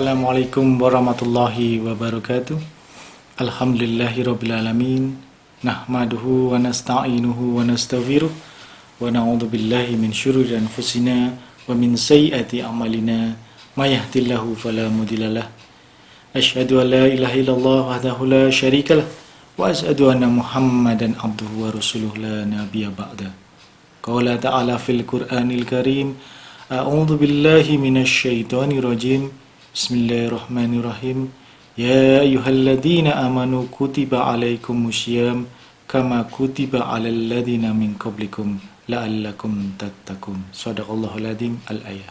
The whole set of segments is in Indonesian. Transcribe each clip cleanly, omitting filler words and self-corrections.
Assalamualaikum warahmatullahi wabarakatuh. Alhamdulillahirrabbilalamin. Nahmaduhu wa nasta'inuhu wa nastaghfiruh. Wa na'udzu billahi min syururi anfusina wa min sayyiati a'malina. May yahdihillahu fala mudhillalah. Asyhadu an la ilaha illallah wahdahu la syarikalah wa asyhadu anna Muhammadan abduhu wa rasuluh la nabiyya ba'da. Qala ta'ala fil Qur'anil Karim. A'udzu billahi minasy syaithanir rajim. Bismillahirrahmanirrahim. Ya ayyuhalladzina amanu kutiba alaikumusyyam kama kutiba alal ladzina min qablikum la'allakum tattaqun. Shadaqallahul adzim. Al-ayah.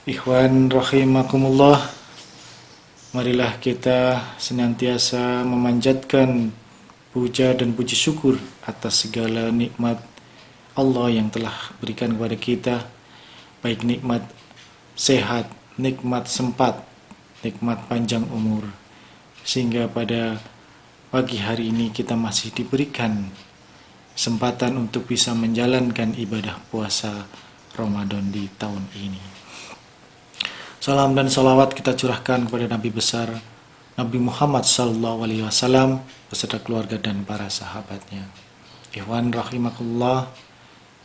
Ikhwan rahimakumullah, marilah kita senantiasa memanjatkan puja dan puji syukur atas segala nikmat Allah yang telah berikan kepada kita, baik nikmat sehat, nikmat sempat, nikmat panjang umur, sehingga pada pagi hari ini kita masih diberikan kesempatan untuk bisa menjalankan ibadah puasa Ramadan di tahun ini. Salam dan salawat kita curahkan kepada Nabi besar Nabi Muhammad SAW beserta keluarga dan para sahabatnya. Ikhwan rahimakumullah,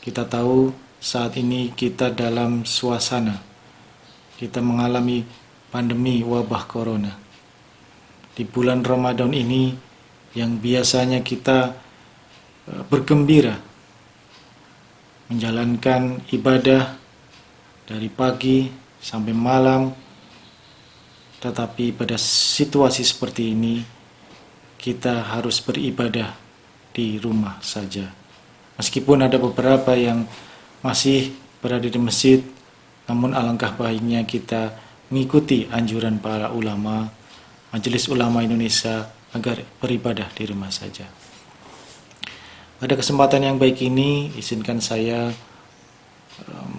kita tahu saat ini kita dalam suasana kita mengalami pandemi wabah corona. Di bulan Ramadan ini yang biasanya kita bergembira menjalankan ibadah dari pagi sampai malam, tetapi pada situasi seperti ini kita harus beribadah di rumah saja. Meskipun ada beberapa yang masih berada di masjid, namun alangkah baiknya kita mengikuti anjuran para ulama, Majelis Ulama Indonesia, agar beribadah di rumah saja. Pada kesempatan yang baik ini, izinkan saya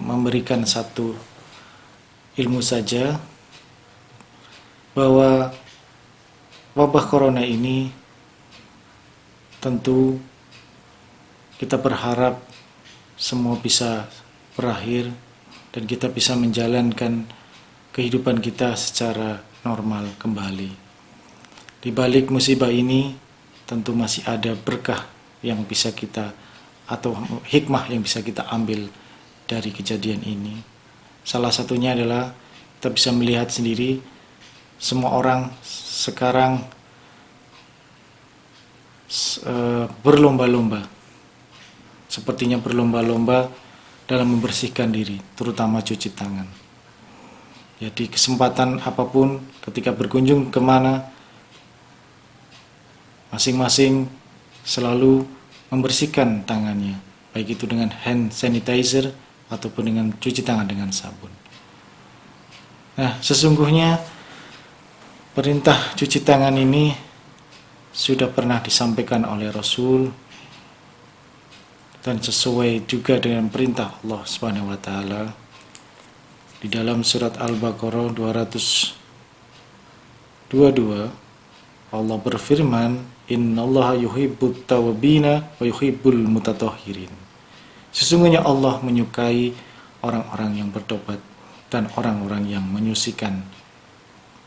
memberikan satu ilmu saja, bahwa wabah corona ini tentu kita berharap semua bisa berakhir dan kita bisa menjalankan kehidupan kita secara normal kembali. Di balik musibah ini tentu masih ada berkah yang bisa kita, atau hikmah yang bisa kita ambil dari kejadian ini. Salah satunya adalah kita bisa melihat sendiri semua orang sekarang berlomba-lomba, sepertinya berlomba-lomba dalam membersihkan diri, terutama cuci tangan. Jadi kesempatan apapun ketika berkunjung kemana, masing-masing selalu membersihkan tangannya, baik itu dengan hand sanitizer ataupun dengan cuci tangan dengan sabun. Nah, sesungguhnya perintah cuci tangan ini sudah pernah disampaikan oleh Rasul dan sesuai juga dengan perintah Allah Subhanahu wa taala di dalam surat Al-Baqarah 222. Allah berfirman, "Innallaha yuhibbut tawwabina wa yuhibbul mutatahhirin." Sesungguhnya Allah menyukai orang-orang yang bertobat dan orang-orang yang menyucikan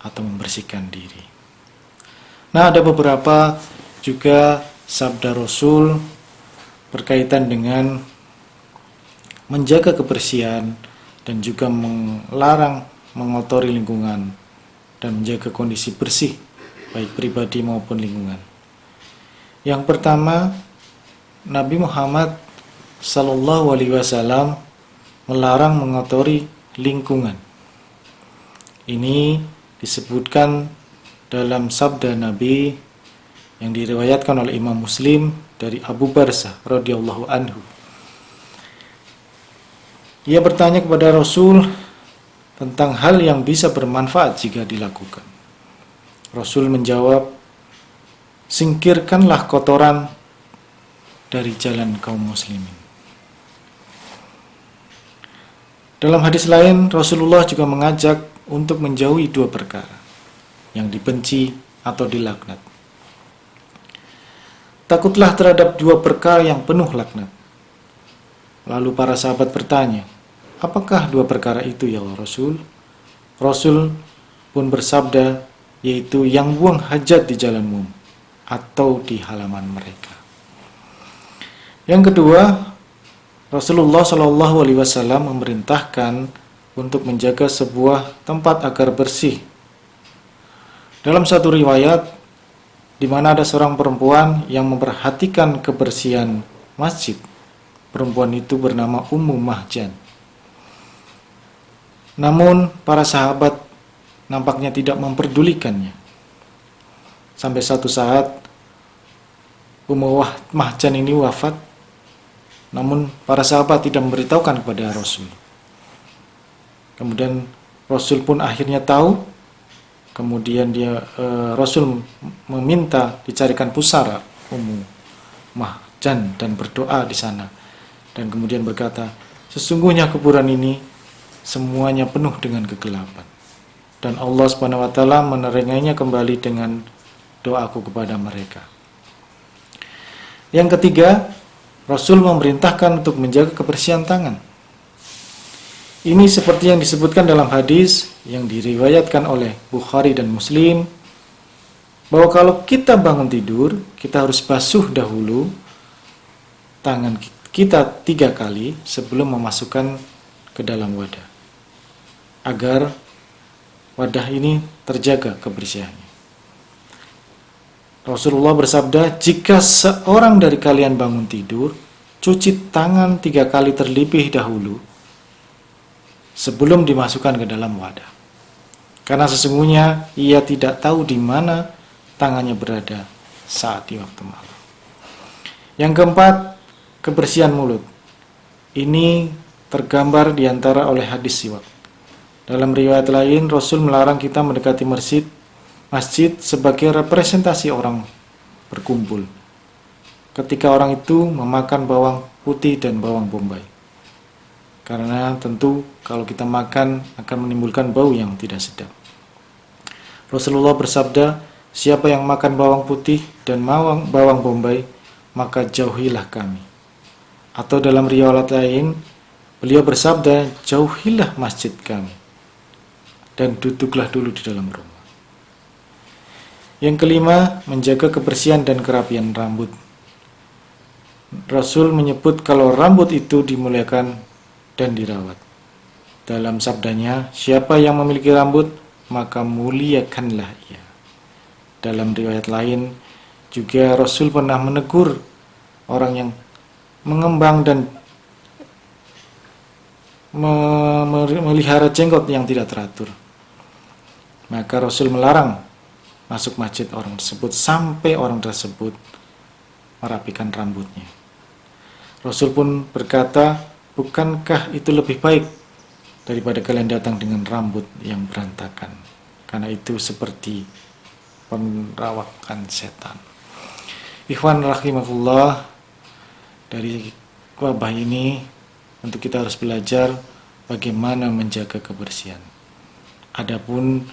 atau membersihkan diri. Nah, ada beberapa juga sabda Rasul berkaitan dengan menjaga kebersihan dan juga melarang mengotori lingkungan dan menjaga kondisi bersih baik pribadi maupun lingkungan. Yang pertama, Nabi Muhammad SAW melarang mengotori lingkungan. Ini disebutkan dalam sabda Nabi yang diriwayatkan oleh Imam Muslim dari Abu Barzah radhiyallahu anhu. Ia bertanya kepada Rasul tentang hal yang bisa bermanfaat jika dilakukan. Rasul menjawab, "Singkirkanlah kotoran dari jalan kaum muslimin." Dalam hadis lain, Rasulullah juga mengajak untuk menjauhi dua perkara yang dibenci atau dilaknat. Takutlah terhadap dua perkara yang penuh laknat. Lalu para sahabat bertanya, apakah dua perkara itu ya Rasul? Rasul pun bersabda, yaitu yang buang hajat di jalanmu atau di halaman mereka. Yang kedua, Rasulullah Shallallahu Alaihi Wasallam memerintahkan untuk menjaga sebuah tempat agar bersih. Dalam satu riwayat, di mana ada seorang perempuan yang memperhatikan kebersihan masjid. Perempuan itu bernama Ummu Mahjan. Namun para sahabat nampaknya tidak memperdulikannya. Sampai satu saat Ummu Mahjan ini wafat, namun para sahabat tidak memberitahukan kepada Rasul. Kemudian Rasul pun akhirnya tahu. Kemudian Rasul meminta dicarikan pusara Ummu Mahjan dan berdoa di sana. Dan kemudian berkata, sesungguhnya kuburan ini semuanya penuh dengan kegelapan. Dan Allah Subhanahu wa taala meneranginya kembali dengan doaku kepada mereka. Yang ketiga, Rasul memerintahkan untuk menjaga kebersihan tangan. Ini seperti yang disebutkan dalam hadis yang diriwayatkan oleh Bukhari dan Muslim, bahwa kalau kita bangun tidur, kita harus basuh dahulu tangan kita 3 kali sebelum memasukkan ke dalam wadah, agar wadah ini terjaga kebersihannya. Rasulullah bersabda, jika seorang dari kalian bangun tidur, cuci tangan 3 kali terlebih dahulu sebelum dimasukkan ke dalam wadah. Karena sesungguhnya ia tidak tahu di mana tangannya berada saat di waktu malam. Yang keempat, kebersihan mulut. Ini tergambar diantara oleh hadis siwak. Dalam riwayat lain, Rasul melarang kita mendekati masjid sebagai representasi orang berkumpul. Ketika orang itu memakan bawang putih dan bawang bombay. Karena tentu kalau kita makan akan menimbulkan bau yang tidak sedap. Rasulullah bersabda, siapa yang makan bawang putih dan bawang bombay, maka jauhilah kami. Atau dalam riwayat lain, beliau bersabda, jauhilah masjid kami dan duduklah dulu di dalam rumah. Yang kelima, menjaga kebersihan dan kerapian rambut. Rasul menyebut kalau rambut itu dimuliakan dan dirawat. Dalam sabdanya, siapa yang memiliki rambut, maka muliakanlah ia. Dalam riwayat lain, juga Rasul pernah menegur orang yang mengembang dan memelihara jenggot yang tidak teratur. Maka Rasul melarang masuk masjid orang tersebut sampai orang tersebut merapikan rambutnya. Rasul pun berkata, bukankah itu lebih baik daripada kalian datang dengan rambut yang berantakan? Karena itu seperti penerawakan setan. Ikhwan rahimahullah, dari wabah ini tentu kita harus belajar bagaimana menjaga kebersihan. Adapun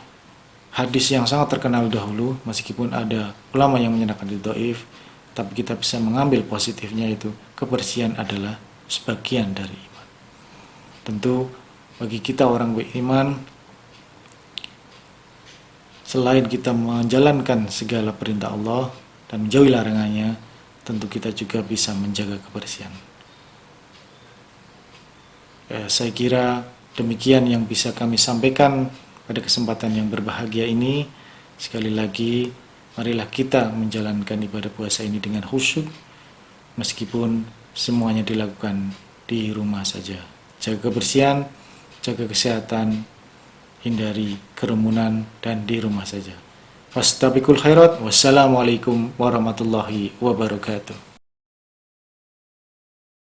hadis yang sangat terkenal dahulu, meskipun ada ulama yang menyatakan itu dhaif, tapi kita bisa mengambil positifnya, itu kebersihan adalah sebagian dari iman. Tentu bagi kita orang beriman, selain kita menjalankan segala perintah Allah dan menjauhi larangannya, tentu kita juga bisa menjaga kebersihan. Saya kira demikian yang bisa kami sampaikan pada kesempatan yang berbahagia ini. Sekali lagi, marilah kita menjalankan ibadah puasa ini dengan khusyuk, meskipun semuanya dilakukan di rumah saja. Jaga kebersihan, jaga kesehatan, hindari kerumunan, dan di rumah saja. Fastabiqul khairat. Wassalamualaikum warahmatullahi wabarakatuh.